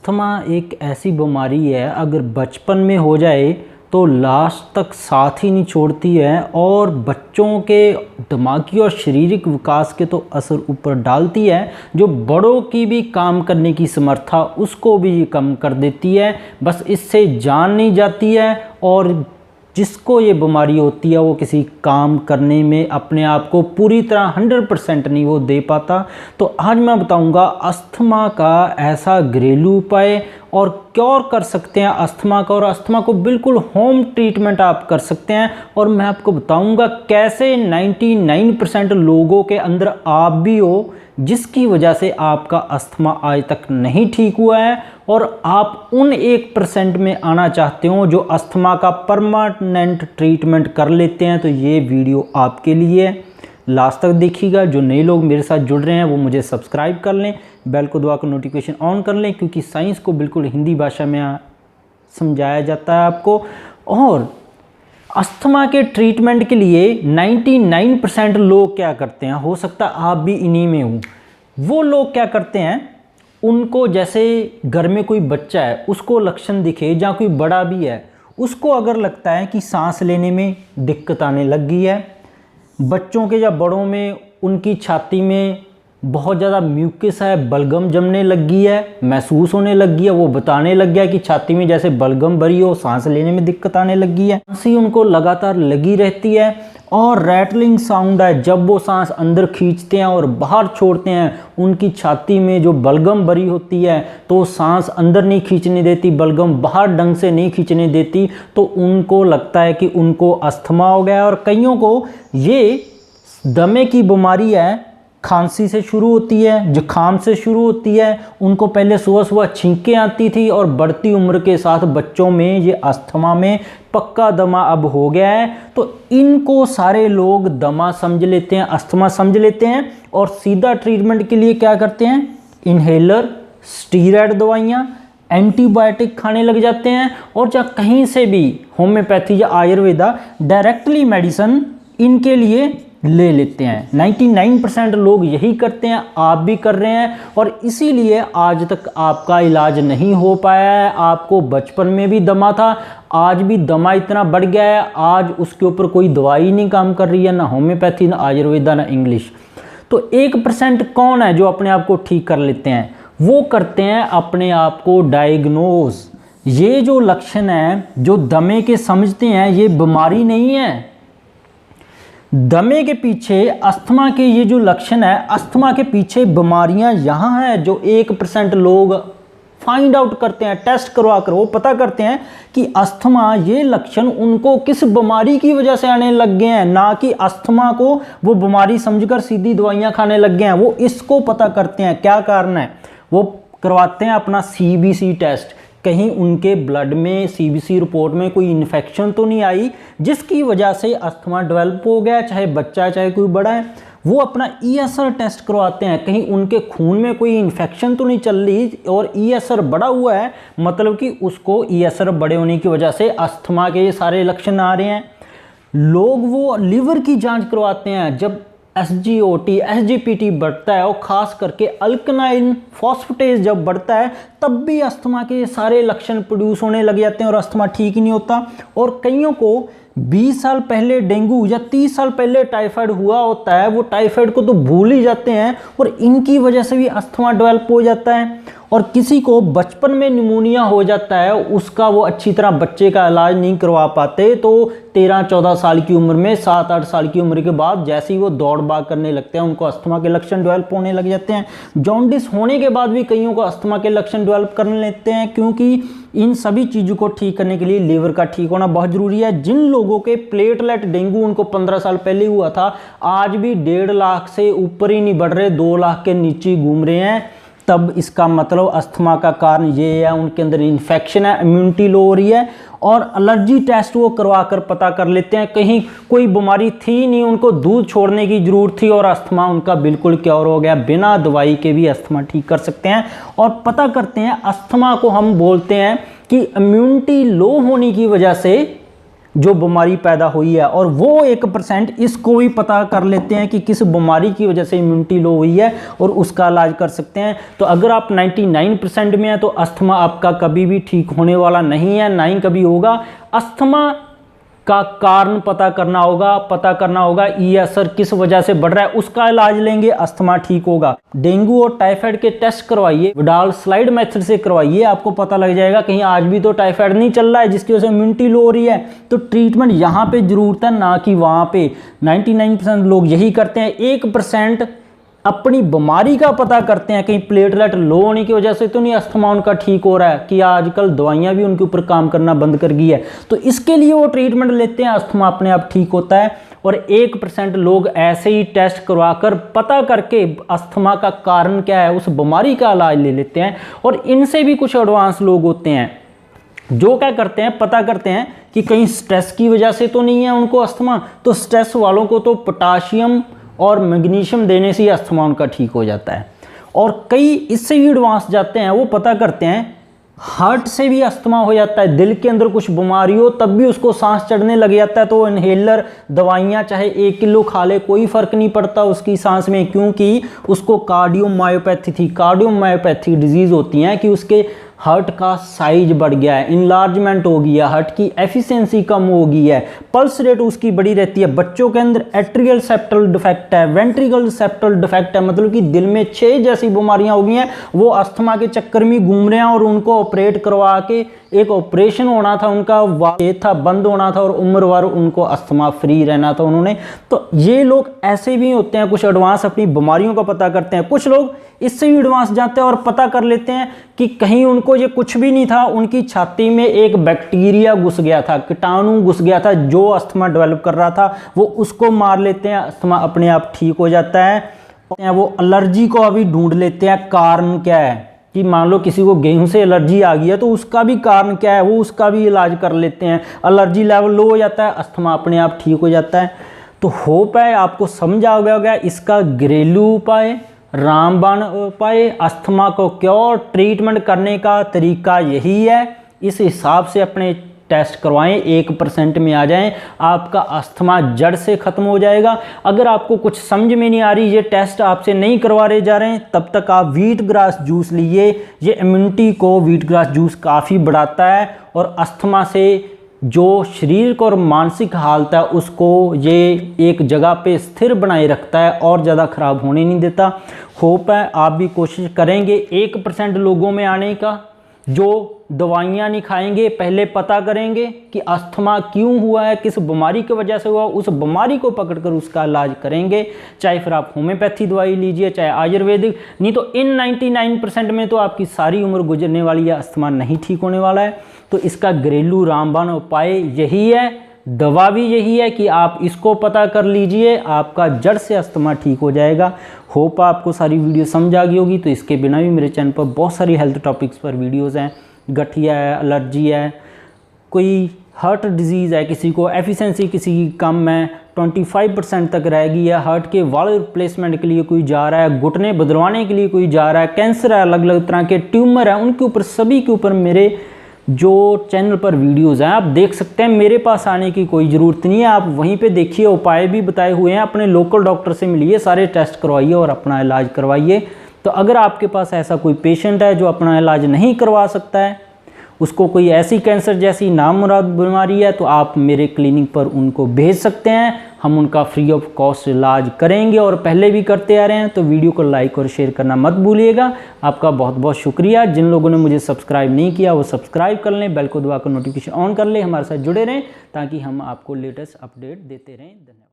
Asthma एक ऐसी बीमारी है, अगर बचपन में हो जाए तो लास्ट तक साथ ही नहीं छोड़ती है और बच्चों के दिमागी और शारीरिक विकास के तो असर ऊपर डालती है, जो बड़ों की भी काम करने की समर्था उसको भी कम कर देती है। बस इससे जान नहीं जाती है और जिसको ये बीमारी होती है वो किसी काम करने में अपने आप को पूरी तरह 100% नहीं वो दे पाता। तो आज मैं बताऊंगा अस्थमा का ऐसा घरेलू उपाय और क्योर कर सकते हैं अस्थमा का, और अस्थमा को बिल्कुल होम ट्रीटमेंट आप कर सकते हैं। और मैं आपको बताऊंगा कैसे 99% लोगों के अंदर आप भी हो जिसकी वजह से आपका अस्थमा आज तक नहीं ठीक हुआ है और आप उन 1% में आना चाहते हो जो अस्थमा का परमानेंट ट्रीटमेंट कर लेते हैं। तो ये वीडियो आपके लिए लास्ट तक देखिएगा। जो नए लोग मेरे साथ जुड़ रहे हैं वो मुझे सब्सक्राइब कर लें, बेल को दबाकर नोटिफिकेशन ऑन कर लें, क्योंकि साइंस को बिल्कुल हिंदी भाषा में समझाया जाता है आपको। और अस्थमा के ट्रीटमेंट के लिए 99% लोग क्या करते हैं, हो सकता है आप भी इन्हीं में हो, वो लोग क्या करते हैं, उनको जैसे घर में कोई बच्चा है उसको लक्षण दिखे या कोई बड़ा भी है उसको अगर लगता है कि सांस लेने में दिक्कत आने लग गई है, बच्चों के या बड़ों में उनकी छाती में बहुत ज़्यादा म्यूकस है, बलगम जमने लग गई है, महसूस होने लग गई है, वो बताने लग गया कि छाती में जैसे बलगम भरी हो, सांस लेने में दिक्कत आने लग गई है, खांसी उनको लगातार लगी रहती है और रैटलिंग साउंड है, जब वो सांस अंदर खींचते हैं और बाहर छोड़ते हैं उनकी छाती में जो बलगम भरी होती है तो सांस अंदर नहीं खींचने देती, बलगम बाहर ढंग से नहीं खींचने देती, तो उनको लगता है कि उनको अस्थमा हो गया। और कईयों को ये दमे की बीमारी है, खांसी से शुरू होती है, जुकाम से शुरू होती है, उनको पहले सुबह सुबह छींकें आती थी और बढ़ती उम्र के साथ बच्चों में ये अस्थमा में पक्का दमा अब हो गया है। तो इनको सारे लोग दमा समझ लेते हैं, अस्थमा समझ लेते हैं और सीधा ट्रीटमेंट के लिए क्या करते हैं, इन्हेलर, स्टीरॉयड दवाइयाँ, एंटीबायोटिक खाने लग जाते हैं और जहाँ कहीं से भी होम्योपैथी या आयुर्वेदा डायरेक्टली मेडिसिन इनके लिए ले लेते हैं। 99% लोग यही करते हैं, आप भी कर रहे हैं और इसीलिए आज तक आपका इलाज नहीं हो पाया है। आपको बचपन में भी दमा था, आज भी दमा इतना बढ़ गया है, आज उसके ऊपर कोई दवाई नहीं काम कर रही है, ना होम्योपैथी, ना आयुर्वेदा, ना इंग्लिश। तो 1% कौन है जो अपने आप को ठीक कर लेते हैं, वो करते हैं अपने आप को डायग्नोज। ये जो लक्षण है जो दमे के समझते हैं ये बीमारी नहीं है, दमे के पीछे अस्थमा के ये जो लक्षण है, अस्थमा के पीछे बीमारियां यहाँ हैं जो 1% लोग फाइंड आउट करते हैं, टेस्ट करवा कर वो पता करते हैं कि अस्थमा ये लक्षण उनको किस बीमारी की वजह से आने लग गए हैं, ना कि अस्थमा को वो बीमारी समझकर सीधी दवाइयाँ खाने लग गए हैं। वो इसको पता करते हैं क्या कारण है, वो करवाते हैं अपना CBC टेस्ट, कहीं उनके ब्लड में CBC रिपोर्ट में कोई इन्फेक्शन तो नहीं आई जिसकी वजह से अस्थमा डेवलप हो गया, चाहे बच्चा है चाहे कोई बड़ा है। वो अपना ESR टेस्ट करवाते हैं, कहीं उनके खून में कोई इन्फेक्शन तो नहीं चल रही, और ESR बढ़ा हुआ है मतलब कि उसको ESR बड़े होने की वजह से अस्थमा के ये सारे लक्षण आ रहे हैं। लोग वो लीवर की जांच करवाते हैं, जब SGOT SGPT बढ़ता है और ख़ास करके अल्कनाइन फॉस्फेटेज जब बढ़ता है तब भी अस्थमा के सारे लक्षण प्रोड्यूस होने लग जाते हैं और अस्थमा ठीक ही नहीं होता। और कईयों को 20 साल पहले डेंगू या 30 साल पहले टाइफाइड हुआ होता है, वो टाइफाइड को तो भूल ही जाते हैं और इनकी वजह से भी अस्थमा डेवलप हो जाता है। और किसी को बचपन में निमोनिया हो जाता है, उसका वो अच्छी तरह बच्चे का इलाज नहीं करवा पाते, तो 13-14 साल की उम्र में, 7-8 साल की उम्र के बाद जैसे ही वो दौड़ भाग करने लगते हैं उनको अस्थमा के लक्षण डेवलप होने लग जाते हैं। जॉन्डिस होने के बाद भी कईयों को अस्थमा के लक्षण डेवलप करने लगते हैं, क्योंकि इन सभी चीज़ों को ठीक करने के लिए लीवर का ठीक होना बहुत ज़रूरी है। जिन लोगों के प्लेटलेट डेंगू उनको 15 साल पहले हुआ था, आज भी 1.5 लाख से ऊपर ही नहीं बढ़ रहे, 2 लाख के नीचे घूम रहे हैं, तब इसका मतलब अस्थमा का कारण ये है, उनके अंदर इन्फेक्शन है, इम्यूनिटी लो हो रही है। और एलर्जी टेस्ट वो करवा कर पता कर लेते हैं, कहीं कोई बीमारी थी नहीं, उनको दूध छोड़ने की ज़रूरत थी और अस्थमा उनका बिल्कुल क्योर हो गया। बिना दवाई के भी अस्थमा ठीक कर सकते हैं और पता करते हैं। अस्थमा को हम बोलते हैं कि इम्यूनिटी लो होने की वजह से जो बीमारी पैदा हुई है, और वो 1% इसको भी पता कर लेते हैं कि किस बीमारी की वजह से इम्यूनिटी लो हुई है और उसका इलाज कर सकते हैं। तो अगर आप 99% में हैं तो अस्थमा आपका कभी भी ठीक होने वाला नहीं है, ना ही कभी होगा। अस्थमा का कारण पता करना होगा ये असर किस वजह से बढ़ रहा है, उसका इलाज लेंगे, अस्थमा ठीक होगा। डेंगू और टाइफाइड के टेस्ट करवाइए, विडाल स्लाइड मेथड से करवाइए, आपको पता लग जाएगा कहीं आज भी तो टाइफाइड नहीं चल रहा है जिसकी वजह से इम्यूनिटी लो हो रही है। तो ट्रीटमेंट यहाँ पे जरूरत है, ना कि वहाँ पे। 99% लोग यही करते हैं, 1% अपनी बीमारी का पता करते हैं, कहीं प्लेटलेट लो होने की वजह से तो नहीं अस्थमा उनका ठीक हो रहा है, कि आजकल दवाइयां भी उनके ऊपर काम करना बंद कर गई है, तो इसके लिए वो ट्रीटमेंट लेते हैं, अस्थमा अपने आप ठीक होता है। और 1% लोग ऐसे ही टेस्ट करवाकर पता करके अस्थमा का कारण क्या है उस बीमारी का इलाज ले लेते हैं। और इनसे भी कुछ एडवांस लोग होते हैं जो क्या करते हैं, पता करते हैं कि कहीं स्ट्रेस की वजह से तो नहीं है उनको अस्थमा, तो स्ट्रेस वालों को तो पोटाशियम और मैग्नीशियम देने से ही अस्थमा उनका ठीक हो जाता है। और कई इससे भी एडवांस जाते हैं, वो पता करते हैं हार्ट से भी अस्थमा हो जाता है, दिल के अंदर कुछ बीमारी हो तब भी उसको सांस चढ़ने लग जाता है, तो इनहेलर दवाइयाँ चाहे 1 किलो खा ले कोई फ़र्क नहीं पड़ता उसकी सांस में, क्योंकि उसको कार्डियोमायोपैथी थी। कार्डियोमायोपैथी डिजीज़ होती हैं कि उसके हार्ट का साइज बढ़ गया है, इनलार्जमेंट हो गया, हार्ट की एफिशिएंसी कम हो गई है, पल्स रेट उसकी बड़ी रहती है। बच्चों के अंदर एट्रियल सेप्टल डिफेक्ट है, वेंट्रिकल सेप्टल डिफेक्ट है, मतलब कि दिल में 6 जैसी बीमारियां हो गई हैं, वो अस्थमा के चक्कर में घूम रहे हैं और उनको ऑपरेट करवा के, एक ऑपरेशन होना था उनका, ये था बंद होना था और उम्र भर उनको अस्थमा फ्री रहना था उन्होंने। तो ये लोग ऐसे भी होते हैं, कुछ एडवांस अपनी बीमारियों का पता करते हैं। कुछ लोग इससे भी एडवांस जाते हैं और पता कर लेते हैं कि कहीं उनको ये कुछ भी नहीं था, उनकी छाती में एक बैक्टीरिया घुस गया था, कीटाणु घुस गया था जो अस्थमा डेवलप कर रहा था, वो उसको मार लेते हैं, अस्थमा अपने आप ठीक हो जाता है। वो एलर्जी को अभी ढूंढ लेते हैं, कारण क्या है, कि मान लो किसी को गेहूं से एलर्जी आ गई है तो उसका भी कारण क्या है, वो उसका भी इलाज कर लेते हैं, एलर्जी लेवल लो हो जाता है, अस्थमा अपने आप ठीक हो जाता है। तो होप है आपको समझ आ गया इसका घरेलू उपाय, रामबाण उपाय, अस्थमा को क्योर, ट्रीटमेंट करने का तरीका यही है। इस हिसाब से अपने टेस्ट करवाएं, 1% में आ जाएं, आपका अस्थमा जड़ से ख़त्म हो जाएगा। अगर आपको कुछ समझ में नहीं आ रही, ये टेस्ट आपसे नहीं करवा रहे जा रहे हैं, तब तक आप व्हीट ग्रास जूस लीजिए, ये इम्यूनिटी को व्हीट ग्रास जूस काफ़ी बढ़ाता है और अस्थमा से जो शरीर और मानसिक हालत है उसको ये एक जगह पे स्थिर बनाए रखता है और ज़्यादा ख़राब होने नहीं देता। होप है आप भी कोशिश करेंगे 1% लोगों में आने का, जो दवाइयाँ नहीं खाएंगे, पहले पता करेंगे कि अस्थमा क्यों हुआ है, किस बीमारी की वजह से हुआ, उस बीमारी को पकड़कर उसका इलाज करेंगे। चाहे फिर आप होम्योपैथी दवाई लीजिए, चाहे आयुर्वेदिक, नहीं तो इन 99% में तो आपकी सारी उम्र गुजरने वाली है, अस्थमा नहीं ठीक होने वाला है। तो इसका घरेलू रामबाण उपाय यही है, दवा भी यही है कि आप इसको पता कर लीजिए, आपका जड़ से अस्थमा ठीक हो जाएगा। होप आपको सारी वीडियो समझ आ गई होगी। तो इसके बिना भी मेरे चैनल पर बहुत सारी हेल्थ टॉपिक्स पर वीडियोज़ हैं, गठिया है, एलर्जी है, कोई हार्ट डिजीज़ है, किसी को एफिशिएंसी किसी की कम है, 25% तक रह गई है, हार्ट के वाल रिप्लेसमेंट के लिए कोई जा रहा है, घुटने बदलवाने के लिए कोई जा रहा है, कैंसर है, अलग अलग तरह के ट्यूमर है, उनके ऊपर सभी के ऊपर मेरे जो चैनल पर वीडियोज़ हैं आप देख सकते हैं। मेरे पास आने की कोई ज़रूरत नहीं है, आप वहीं पे देखिए, उपाय भी बताए हुए हैं, अपने लोकल डॉक्टर से मिलिए, सारे टेस्ट करवाइए और अपना इलाज करवाइए। तो अगर आपके पास ऐसा कोई पेशेंट है जो अपना इलाज नहीं करवा सकता है, उसको कोई ऐसी कैंसर जैसी नामुराद बीमारी है, तो आप मेरे क्लिनिक पर उनको भेज सकते हैं, हम उनका फ्री ऑफ कॉस्ट इलाज करेंगे और पहले भी करते आ रहे हैं। तो वीडियो को लाइक और शेयर करना मत भूलिएगा। आपका बहुत बहुत शुक्रिया। जिन लोगों ने मुझे सब्सक्राइब नहीं किया वो सब्सक्राइब कर लें, बेल को दबाकर नोटिफिकेशन ऑन कर लें, हमारे साथ जुड़े रहें ताकि हम आपको लेटेस्ट अपडेट देते रहें। धन्यवाद।